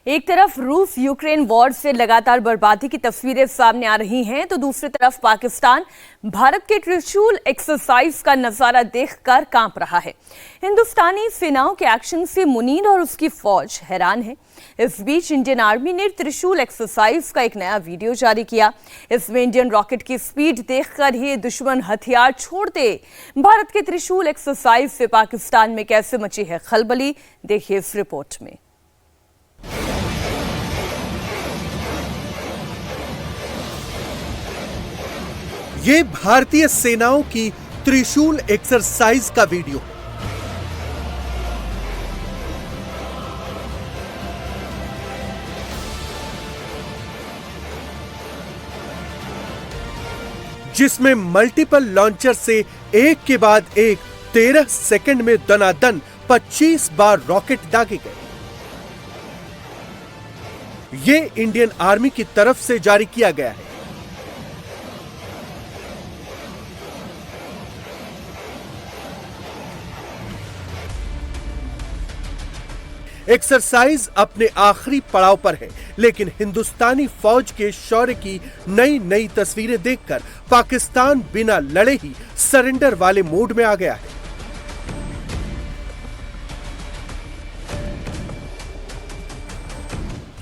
एक तरफ रूस यूक्रेन वॉर से लगातार बर्बादी की तस्वीरें सामने आ रही हैं, तो दूसरी तरफ पाकिस्तान भारत के त्रिशूल एक्सरसाइज का नजारा देखकर कांप रहा है। हिंदुस्तानी सेनाओं के एक्शन से मुनीर और उसकी फौज हैरान है। इस बीच इंडियन आर्मी ने त्रिशूल एक्सरसाइज का एक नया वीडियो जारी किया। इसमें इंडियन रॉकेट की स्पीड देखकर ही दुश्मन हथियार छोड़ दे। भारत के त्रिशूल एक्सरसाइज से पाकिस्तान में कैसे मची है खलबली, देखिए इस रिपोर्ट में। ये भारतीय सेनाओं की त्रिशूल एक्सरसाइज का वीडियो। जिसमें मल्टीपल लॉन्चर से एक के बाद एक 13 सेकंड में दनादन 25 बार रॉकेट दागे गए। ये इंडियन आर्मी की तरफ से जारी किया गया है। एक्सरसाइज अपने आखिरी पड़ाव पर है, लेकिन हिंदुस्तानी फौज के शौर्य की नई नई तस्वीरें देखकर पाकिस्तान बिना लड़े ही सरेंडर वाले मोड में आ गया है।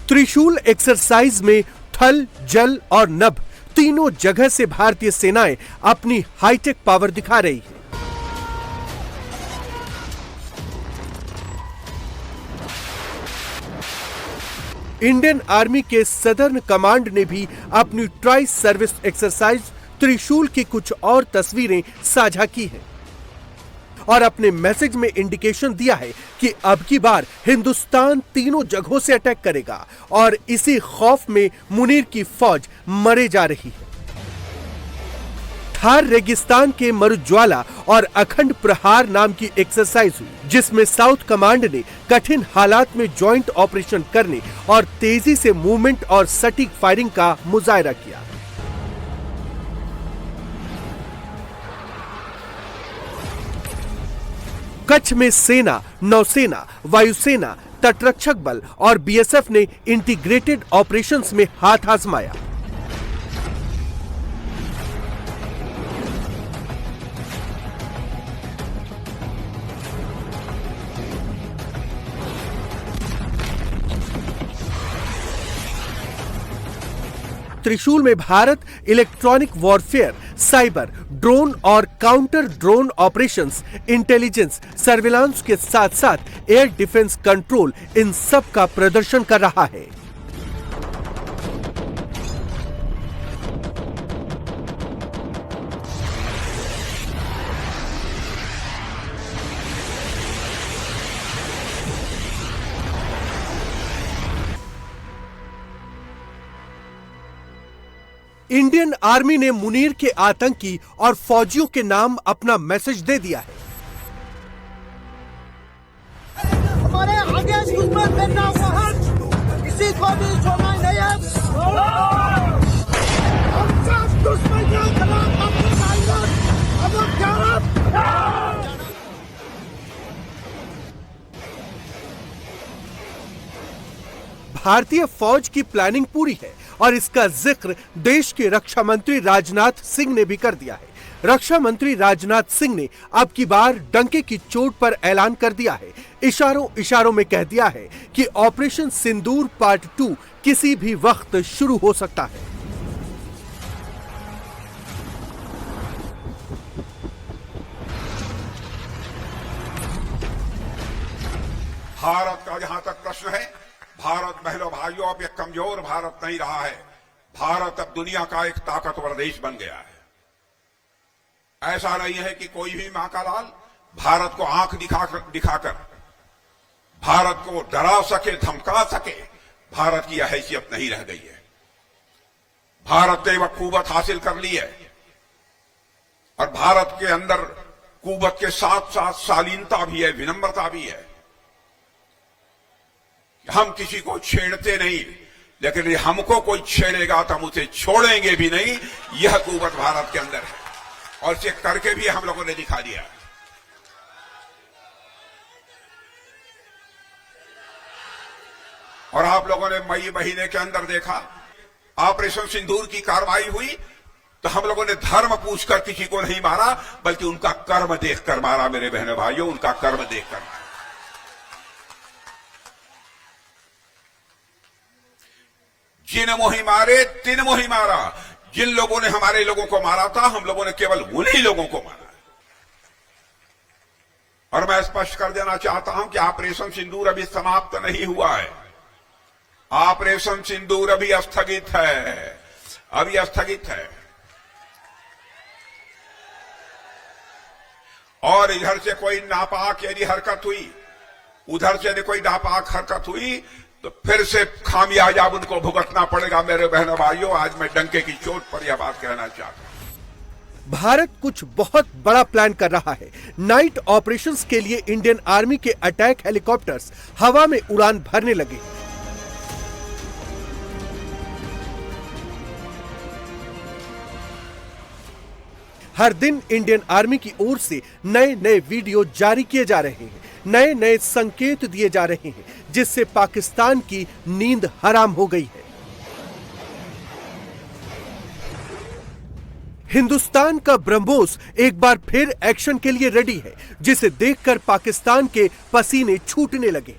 त्रिशूल एक्सरसाइज में थल, जल और नभ तीनों जगह से भारतीय सेनाएं अपनी हाईटेक पावर दिखा रही है। इंडियन आर्मी के सदर्न कमांड ने भी अपनी ट्राई सर्विस एक्सरसाइज त्रिशूल की कुछ और तस्वीरें साझा की हैं और अपने मैसेज में इंडिकेशन दिया है कि अब की बार हिंदुस्तान तीनों जगहों से अटैक करेगा और इसी खौफ में मुनीर की फौज मरे जा रही है। थार रेगिस्तान के मरुज्वाला और अखंड प्रहार नाम की एक्सरसाइज हुई, जिसमें साउथ कमांड ने कठिन हालात में ज्वाइंट ऑपरेशन करने और तेजी से मूवमेंट और सटीक फायरिंग का मुजाहरा किया। कच्छ में सेना, नौसेना, वायुसेना, तटरक्षक बल और बीएसएफ ने इंटीग्रेटेड ऑपरेशंस में हाथ आजमाया। त्रिशूल में Bharat electronic warfare, cyber, drone और counter drone operations, intelligence, surveillance के साथ साथ एयर डिफेंस कंट्रोल, इन सब का प्रदर्शन कर रहा है। इंडियन आर्मी ने मुनीर के आतंकी और फौजियों के नाम अपना मैसेज दे दिया है। हमारे आगे दुश्मन करना किसी को भी छोड़ना नहीं है। हम सब दुश्मन के खिलाफ भारतीय फौज की प्लानिंग पूरी है और इसका जिक्र देश के रक्षा मंत्री राजनाथ सिंह ने भी कर दिया है। रक्षा मंत्री राजनाथ सिंह ने अब की बार डंके की चोट पर ऐलान कर दिया है। इशारों इशारों में कह दिया है कि ऑपरेशन सिंदूर पार्ट 2 किसी भी वक्त शुरू हो सकता है। भारत का जहां तक प्रश्न है, भारत बहनों भाइयों अब एक कमजोर भारत नहीं रहा है। भारत अब दुनिया का एक ताकतवर देश बन गया है। ऐसा नहीं है कि कोई भी मां का लाल भारत को आंख दिखाकर भारत को डरा सके, धमका सके। भारत की यह हैसियत नहीं रह गई है। भारत ने वह कुवत हासिल कर ली है और भारत के अंदर कुवत के साथ साथ शालीनता भी है, विनम्रता भी है। हम किसी को छेड़ते नहीं, लेकिन यदि हमको कोई छेड़ेगा तो हम उसे छोड़ेंगे भी नहीं। यह कुवत भारत के अंदर है और इसे करके भी हम लोगों ने दिखा दिया। और आप लोगों ने मई महीने के अंदर देखा, ऑपरेशन सिंदूर की कार्रवाई हुई तो हम लोगों ने धर्म पूछकर किसी को नहीं मारा, बल्कि उनका कर्म देखकर मारा। मेरे बहनों भाइयों, उनका कर्म देखकर मारा। जिन मोही मारे तिन मोही मारा। जिन लोगों ने हमारे लोगों को मारा था, हम लोगों ने केवल उन्हीं लोगों को मारा। और मैं स्पष्ट कर देना चाहता हूं कि ऑपरेशन सिंदूर अभी समाप्त नहीं हुआ है। ऑपरेशन सिंदूर अभी स्थगित है, अभी स्थगित है। और इधर से कोई नापाक यदि हरकत हुई, उधर से यदि कोई नापाक हरकत हुई, तो फिर से खामियाजा उनको भुगतना पड़ेगा। मेरे बहनों भाइयों, आज मैं डंके की चोट पर यह बात कहना चाहता हूं। भारत कुछ बहुत बड़ा प्लान कर रहा है। नाइट ऑपरेशंस के लिए इंडियन आर्मी के अटैक हेलीकॉप्टर्स हवा में उड़ान भरने लगे। हर दिन इंडियन आर्मी की ओर से नए नए वीडियो जारी किए जा रहे हैं, नए नए संकेत दिए जा रहे हैं, जिससे पाकिस्तान की नींद हराम हो गई है। हिंदुस्तान का ब्रह्मोस एक बार फिर एक्शन के लिए रेडी है, जिसे देखकर पाकिस्तान के पसीने छूटने लगे।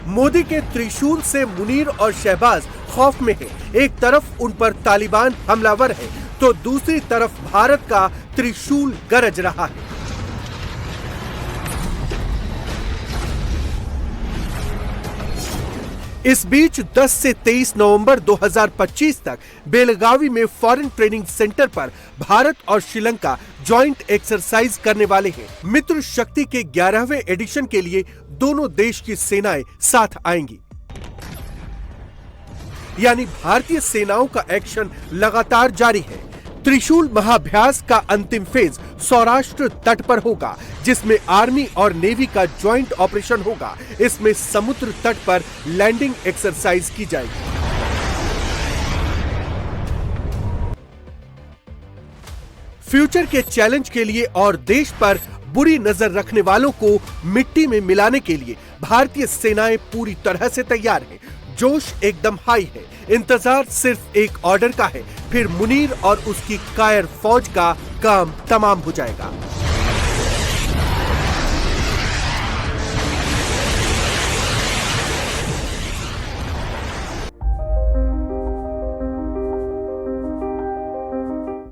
मोदी के त्रिशूल से मुनीर और शहबाज खौफ में है। एक तरफ उन पर तालिबान हमलावर है, तो दूसरी तरफ भारत का त्रिशूल गरज रहा है। इस बीच 10 से 23 नवंबर 2025 तक बेलगावी में फॉरेन ट्रेनिंग सेंटर पर भारत और श्रीलंका जॉइंट एक्सरसाइज करने वाले हैं। मित्र शक्ति के 11वें एडिशन के लिए दोनों देश की सेनाएं साथ आएंगी। यानी भारतीय सेनाओं का एक्शन लगातार जारी है। त्रिशूल महाअभ्यास का अंतिम फेज सौराष्ट्र तट पर होगा, जिसमें आर्मी और नेवी का ज्वाइंट ऑपरेशन होगा। इसमें समुद्र तट पर लैंडिंग एक्सरसाइज की जाएगी। फ्यूचर के चैलेंज के लिए और देश पर बुरी नजर रखने वालों को मिट्टी में मिलाने के लिए भारतीय सेनाएं पूरी तरह से तैयार हैं। जोश एकदम हाई है। इंतजार सिर्फ एक ऑर्डर का है, फिर मुनीर और उसकी कायर फौज का काम तमाम हो जाएगा।